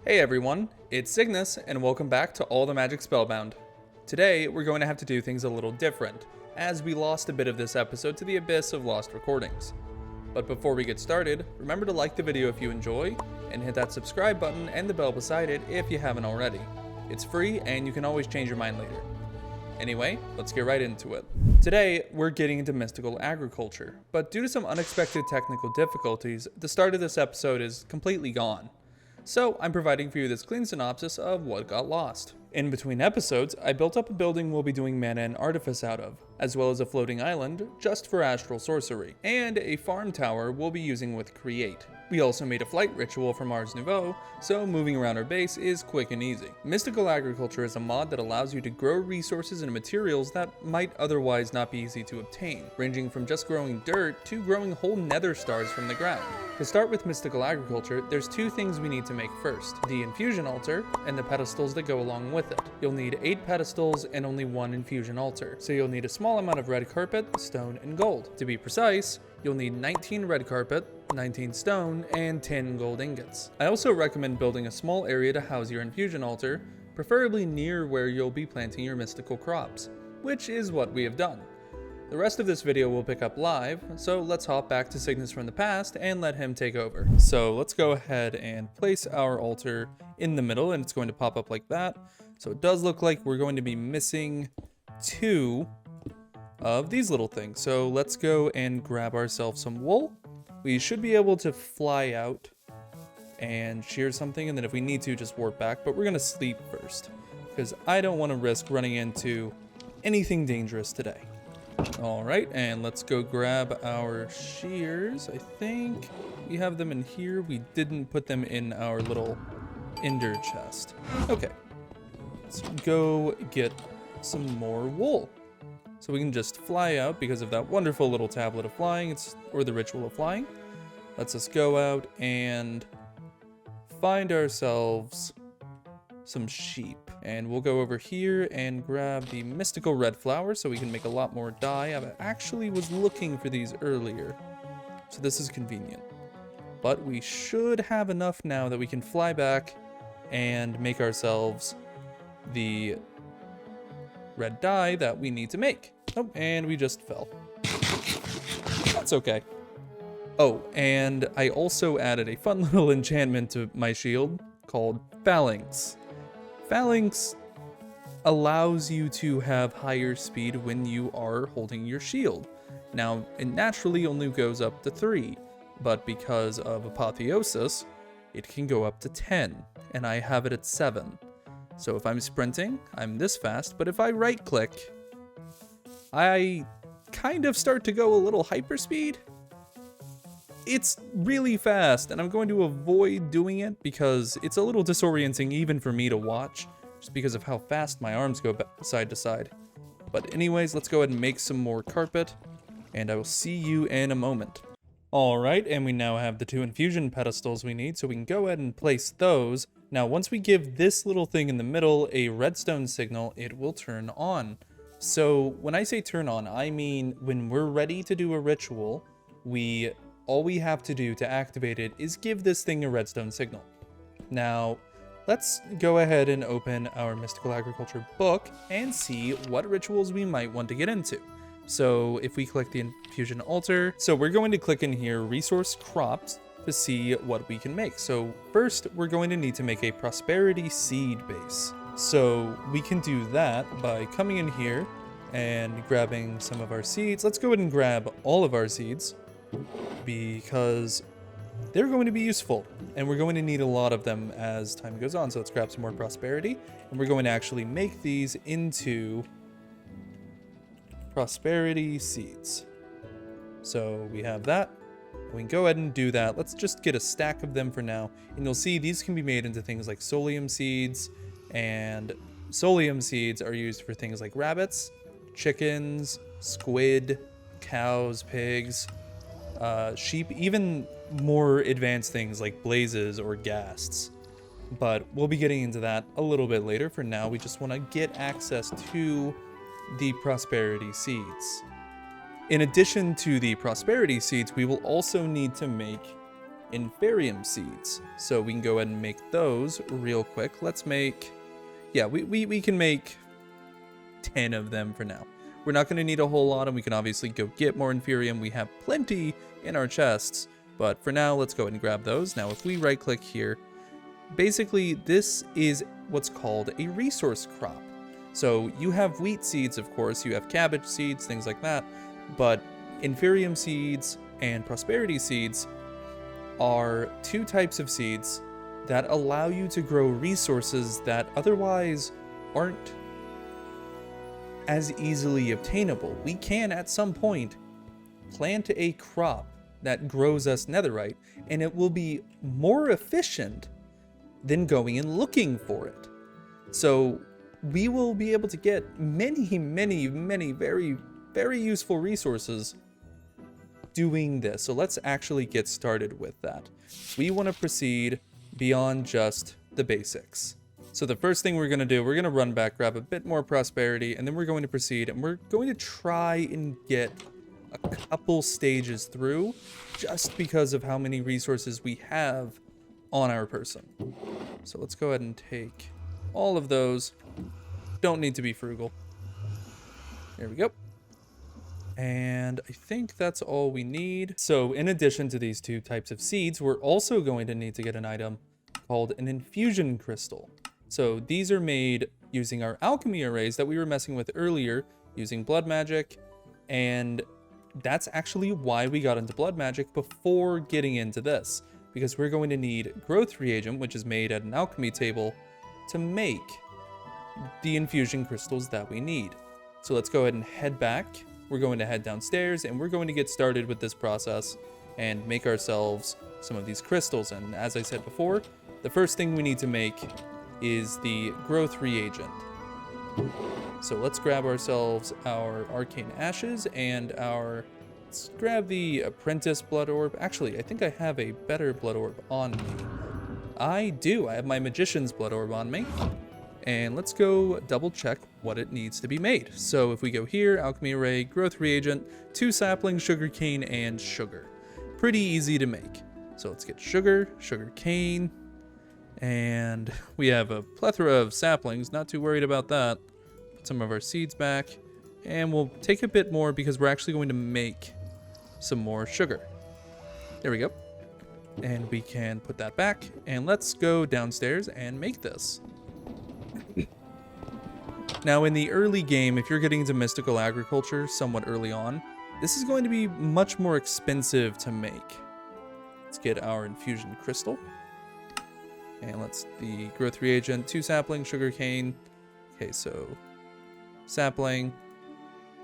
Hey everyone, it's Cygnus, and welcome back to All the Magic Spellbound. Today, we're going to have to do things a little different, as we lost a bit of this episode to the abyss of lost recordings. But before we get started, remember to like the video if you enjoy, and hit that subscribe button and the bell beside it if you haven't already. It's free, and you can always change your mind later. Anyway, let's get right into it. Today, we're getting into mystical agriculture, but due to some unexpected technical difficulties, the start of this episode is completely gone. So I'm providing for you this clean synopsis of what got lost. In between episodes, I built up a building we'll be doing mana and artifice out of, as well as a floating island just for astral sorcery, and a farm tower we'll be using with create. We also made a flight ritual from Ars Nouveau, so moving around our base is quick and easy. Mystical Agriculture is a mod that allows you to grow resources and materials that might otherwise not be easy to obtain, ranging from just growing dirt to growing whole nether stars from the ground. To start with Mystical Agriculture, there's two things we need to make first: the infusion altar and the pedestals that go along with it. You'll need 8 pedestals and only 1 infusion altar, so you'll need a small amount of red carpet, stone, and gold. To be precise, you'll need 19 red carpet, 19 stone, and 10 gold ingots. I also recommend building a small area to house your infusion altar, preferably near where you'll be planting your mystical crops, which is what we have done. The rest of this video will pick up live, so let's hop back to Cygnus from the past and let him take over. So let's go ahead and place our altar in the middle, and it's going to pop up like that. So it does look like we're going to be missing 2 of these little things. So let's go and grab ourselves some wool. We should be able to fly out and shear something, and then if we need to, just warp back. But we're gonna sleep first, because I don't want to risk running into anything dangerous today. Alright, and let's go grab our shears. I think we have them in here. We didn't put them in our little ender chest. Okay, let's go get some more wool. So we can just fly out because of that wonderful little tablet of flying, or the ritual of flying. Lets us go out and find ourselves some sheep. And we'll go over here and grab the mystical red flower so we can make a lot more dye. I actually was looking for these earlier, so this is convenient. But we should have enough now that we can fly back and make ourselves the red dye that we need to make. Oh, and we just fell. That's okay. Oh, and I also added a fun little enchantment to my shield called Phalanx. Phalanx allows you to have higher speed when you are holding your shield. Now, it naturally only goes up to 3, but because of Apotheosis, it can go up to 10, and I have it at 7. So if I'm sprinting, I'm this fast, but if I right click, I kind of start to go a little hyperspeed. It's really fast, and I'm going to avoid doing it because it's a little disorienting even for me to watch, just because of how fast my arms go side to side. But anyways, let's go ahead and make some more carpet, and I will see you in a moment. Alright, and we now have the 2 infusion pedestals we need, so we can go ahead and place those. Now, once we give this little thing in the middle a redstone signal, it will turn on. So when I say turn on, I mean when we're ready to do a ritual, all we have to do to activate it is give this thing a redstone signal. Now, let's go ahead and open our Mystical Agriculture book and see what rituals we might want to get into. So if we click the infusion altar, so we're going to click in here, resource crops, to see what we can make. So first, we're going to need to make a prosperity seed base. So we can do that by coming in here and grabbing some of our seeds. Let's go ahead and grab all of our seeds, because they're going to be useful, and we're going to need a lot of them as time goes on. So let's grab some more prosperity, and we're going to actually make these into prosperity seeds. So we have that. We can go ahead and do that. Let's just get a stack of them for now, and you'll see these can be made into things like solium seeds, and solium seeds are used for things like rabbits, chickens, squid, cows, pigs, sheep, even more advanced things like blazes or ghasts. But we'll be getting into that a little bit later. For now, we just want to get access to the prosperity seeds. In addition to the prosperity seeds, we will also need to make inferium seeds. So we can go ahead and make those real quick. Let's make, yeah, we can make 10 of them for now. We're not going to need a whole lot, and we can obviously go get more inferium. We have plenty in our chests, but for now, let's go ahead and grab those. Now, if we right click here, basically this is what's called a resource crop. So you have wheat seeds, of course, you have cabbage seeds, things like that, but inferium seeds and prosperity seeds are two types of seeds that allow you to grow resources that otherwise aren't as easily obtainable. We can, at some point, plant a crop that grows us netherite, and it will be more efficient than going and looking for it. So we will be able to get many very, very useful resources doing this. So let's actually get started with that. We want to proceed beyond just the basics. So the first thing we're going to do, we're going to run back, grab a bit more prosperity, and then we're going to proceed, and we're going to try and get a couple stages through just because of how many resources we have on our person. So let's go ahead and take all of those. Don't need to be frugal. There we go. And I think that's all we need. So in addition to these two types of seeds, we're also going to need to get an item called an infusion crystal. So these are made using our alchemy arrays that we were messing with earlier using blood magic, and that's actually why we got into blood magic before getting into this, because we're going to need growth reagent, which is made at an alchemy table, to make the infusion crystals that we need. So let's go ahead and head back. We're going to head downstairs, and we're going to get started with this process and make ourselves some of these crystals. And as I said before, the first thing we need to make is the growth reagent. So let's grab ourselves our arcane ashes and let's grab the apprentice blood orb. Actually, I think I have a better blood orb on me. I do. I have my magician's blood orb on me. And let's go double check what it needs to be made. So if we go here, alchemy array, growth reagent, 2 saplings, sugar cane, and sugar. Pretty easy to make. So let's get sugar cane, and we have a plethora of saplings, not too worried about that. Put some of our seeds back, and we'll take a bit more because we're actually going to make some more sugar. There we go. And we can put that back, and let's go downstairs and make this. Now, in the early game, if you're getting into mystical agriculture somewhat early on, this is going to be much more expensive to make. Let's get our infusion crystal. And let's the growth reagent, 2 saplings, sugar cane. Okay, so sapling,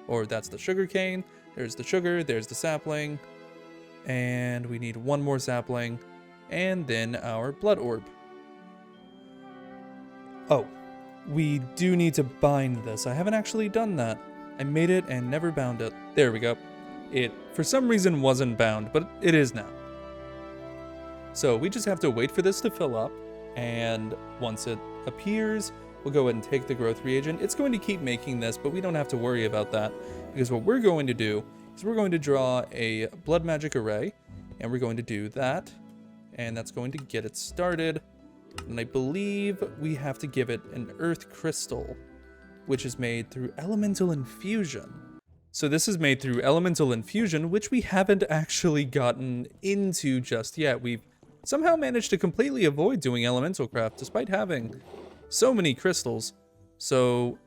or that's the sugar cane. There's the sugar, there's the sapling. And we need 1 more sapling, and then our blood orb. Oh, we do need to bind this. I haven't actually done that. I made it and never bound it. There we go. It, for some reason, wasn't bound, but it is now. So we just have to wait for this to fill up, and once it appears, we'll go ahead and take the growth reagent. It's going to keep making this, but we don't have to worry about that, because what we're going to do is we're going to draw a blood magic array, and we're going to do that, and that's going to get it started. And I believe we have to give it an earth crystal, which is made through elemental infusion. So this is made through elemental infusion, which we haven't actually gotten into just yet. We've somehow managed to completely avoid doing elemental craft despite having so many crystals. So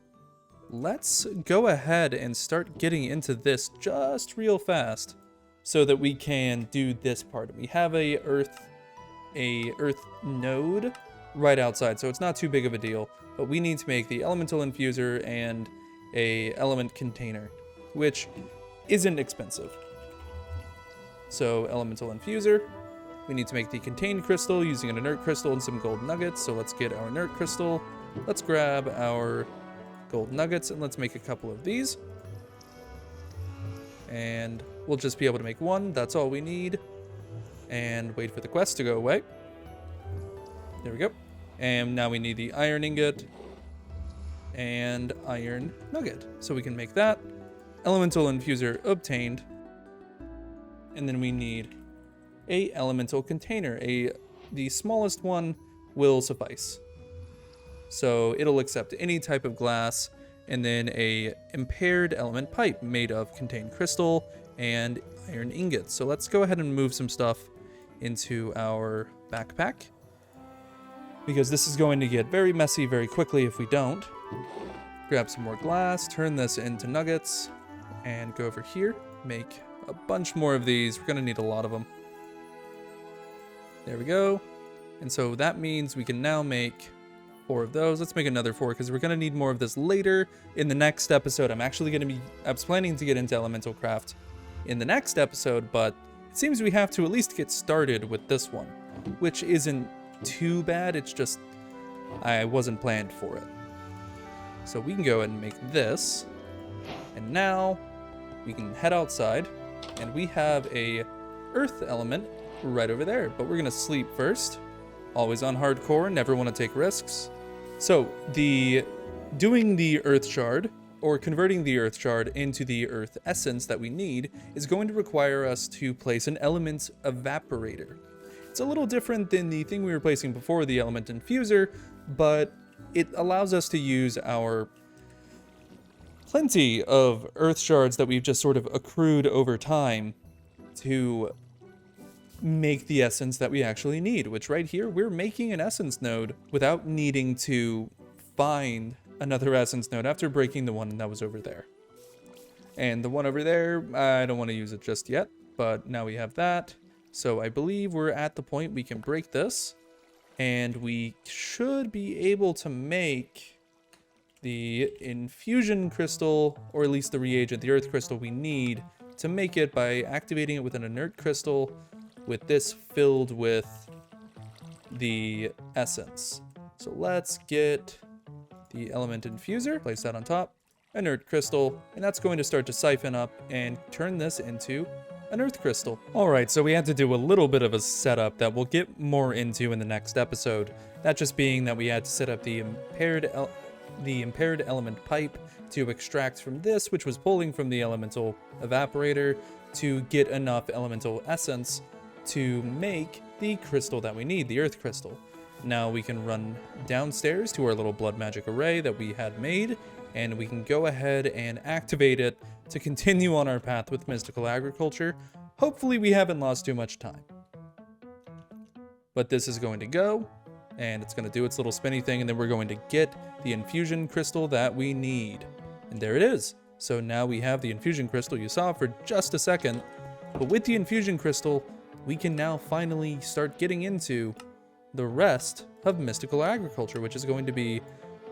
let's go ahead and start getting into this just real fast so that we can do this part. We have a earth node right outside, so it's not too big of a deal, but we need to make the elemental infuser and a element container, which isn't expensive. So elemental infuser, we need to make the contained crystal using an inert crystal and some gold nuggets. So let's get our inert crystal, let's grab our gold nuggets, and let's make a couple of these, and we'll just be able to make 1. That's all we need. And wait for the quest to go away. There we go. And now we need the iron ingot and iron nugget. So we can make that. Elemental infuser obtained. And then we need a elemental container. The smallest one will suffice. So it'll accept any type of glass, and then a impaired element pipe made of contained crystal and iron ingots. So let's go ahead and move some stuff into our backpack, because this is going to get very messy very quickly if we don't. Grab some more glass, turn this into nuggets, and go over here, make a bunch more of these. We're gonna need a lot of them. There we go. And so that means we can now make 4 of those. Let's make another 4, because we're gonna need more of this later in the next episode. I was planning to get into elemental craft in the next episode, but it seems we have to at least get started with this one, which isn't too bad. It's just I wasn't planned for it. So we can go ahead and make this, and now we can head outside, and we have a earth element right over there, but we're gonna sleep first. Always on hardcore, never want to take risks. So doing the earth shard, or converting the earth shard into the earth essence that we need, is going to require us to place an element evaporator. It's a little different than the thing we were placing before, the element infuser, but it allows us to use our plenty of earth shards that we've just sort of accrued over time to make the essence that we actually need, which right here, we're making an essence node without needing to find another essence node after breaking the one that was over there. And the one over there, I don't want to use it just yet, but now we have that. So I believe we're at the point we can break this, and we should be able to make the infusion crystal, or at least the reagent, the earth crystal we need to make it, by activating it with an inert crystal with this filled with the essence. So let's get the element infuser, place that on top, inert crystal, and that's going to start to siphon up and turn this into an earth crystal. All right, so we had to do a little bit of a setup that we'll get more into in the next episode. That just being that we had to set up the impaired element pipe to extract from this, which was pulling from the elemental evaporator, to get enough elemental essence to make the crystal that we need, the earth crystal. Now we can run downstairs to our little blood magic array that we had made, and we can go ahead and activate it to continue on our path with mystical agriculture. Hopefully we haven't lost too much time. But this is going to go, and it's going to do its little spinny thing, and then we're going to get the infusion crystal that we need. And there it is. So now we have the infusion crystal you saw for just a second, but with the infusion crystal, we can now finally start getting into the rest of mystical agriculture, which is going to be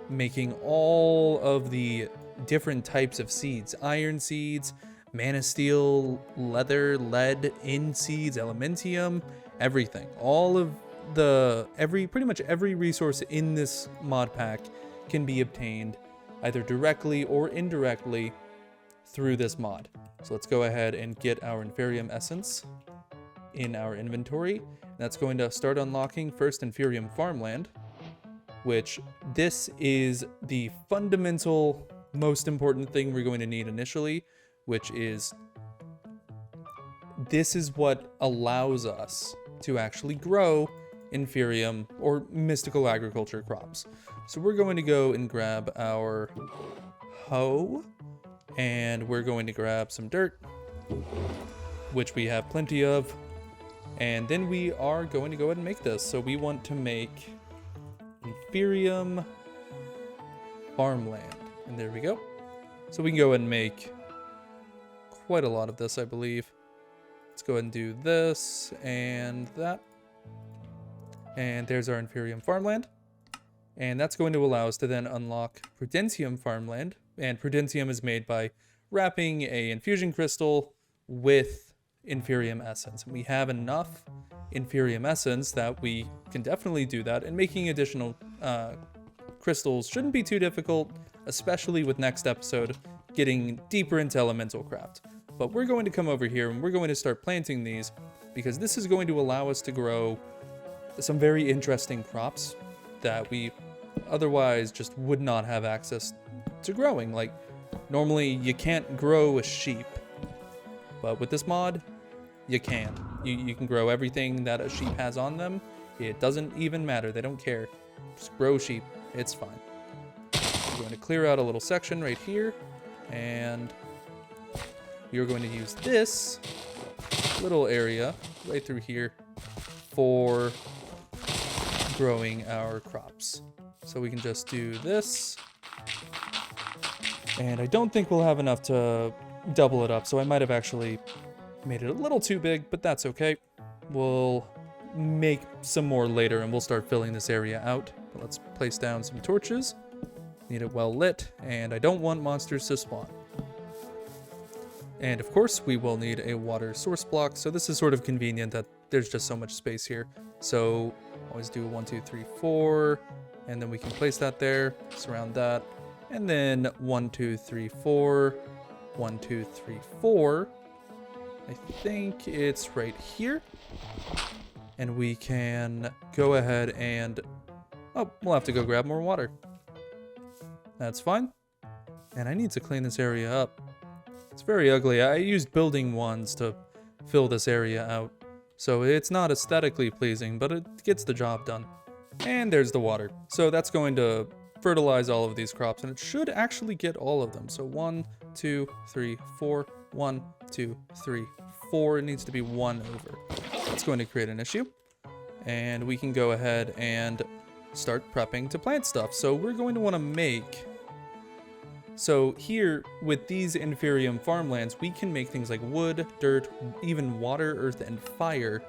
making all of the different types of seeds: iron seeds, mana steel, leather, lead, in seeds, elementium, everything. All of pretty much every resource in this mod pack can be obtained either directly or indirectly through this mod. So let's go ahead and get our Inferium essence in our inventory. That's going to start unlocking first Inferium farmland, which this is the fundamental, most important thing we're going to need initially, which is this is what allows us to actually grow Inferium or mystical agriculture crops. So we're going to go and grab our hoe, and we're going to grab some dirt, which we have plenty of, and then we are going to go ahead and make this. So we want to make Inferium farmland, and there we go. So we can go ahead and make quite a lot of this, I believe. Let's go ahead and do this and that. And there's our Inferium farmland. And that's going to allow us to then unlock Prudentium farmland. And Prudentium is made by wrapping a infusion crystal with Inferium essence. And we have enough Inferium essence that we can definitely do that. And making additional crystals shouldn't be too difficult, especially with next episode getting deeper into elemental craft. But we're going to come over here and we're going to start planting these, because this is going to allow us to grow some very interesting crops that we otherwise just would not have access to growing. Like, normally you can't grow a sheep, but with this mod, you can. You can grow everything that a sheep has on them. It doesn't even matter. They don't care. Just grow sheep. It's fine. We're going to clear out a little section right here. And you're going to use this little area right through here for growing our crops. So we can just do this. And I don't think we'll have enough to double it up, so I might have actually made it a little too big, but that's okay. We'll make some more later and we'll start filling this area out. But let's place down some torches. Need it well lit, and I don't want monsters to spawn. And of course, we will need a water source block, so this is sort of convenient that there's just so much space here. So always do 1, 2, 3, 4, and then we can place that there, surround that, and then 1, 2, 3, 4, 1, 2, 3, 4. I think it's right here. And we can go ahead and, oh, we'll have to go grab more water. That's fine. And I need to clean this area up. It's very ugly. I used building ones to fill this area out. So it's not aesthetically pleasing, but it gets the job done. And there's the water. So that's going to fertilize all of these crops, and it should actually get all of them. So 1, 2, 3, 4, 1, 2, 3, 4. It needs to be 1 over. It's going to create an issue. And we can go ahead and start prepping to plant stuff. So we're going to want to make... So here, with these inferium farmlands, we can make things like wood, dirt, even water, earth, and fire.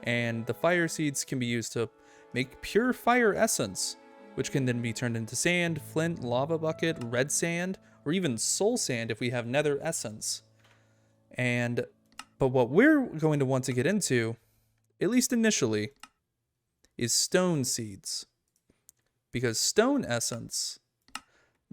And the fire seeds can be used to make pure fire essence, which can then be turned into sand, flint, lava bucket, red sand, or even soul sand if we have nether essence. But what we're going to want to get into, at least initially, is stone seeds. Because stone essence...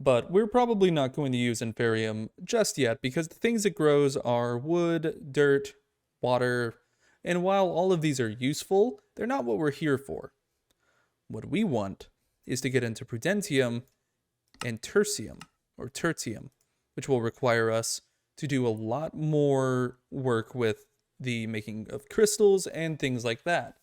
But we're probably not going to use inferium just yet, because the things it grows are wood, dirt, water, and while all of these are useful, they're not what we're here for. What we want is to get into prudentium and tertium, which will require us to do a lot more work with the making of crystals and things like that,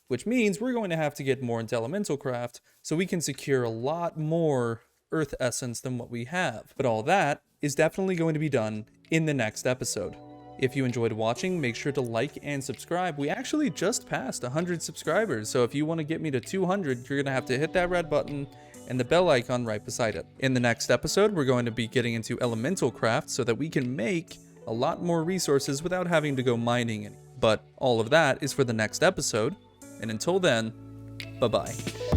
which means we're going to have to get more into elemental craft so we can secure a lot more earth essence than what we have. But all that is definitely going to be done in the next episode. If you enjoyed watching, make sure to like and subscribe. We actually just passed 100 subscribers, so if you want to get me to 200, you're going to have to hit that red button and the bell icon right beside it. In the next episode, we're going to be getting into elemental craft so that we can make a lot more resources without having to go mining any. But all of that is for the next episode, and until then, bye-bye.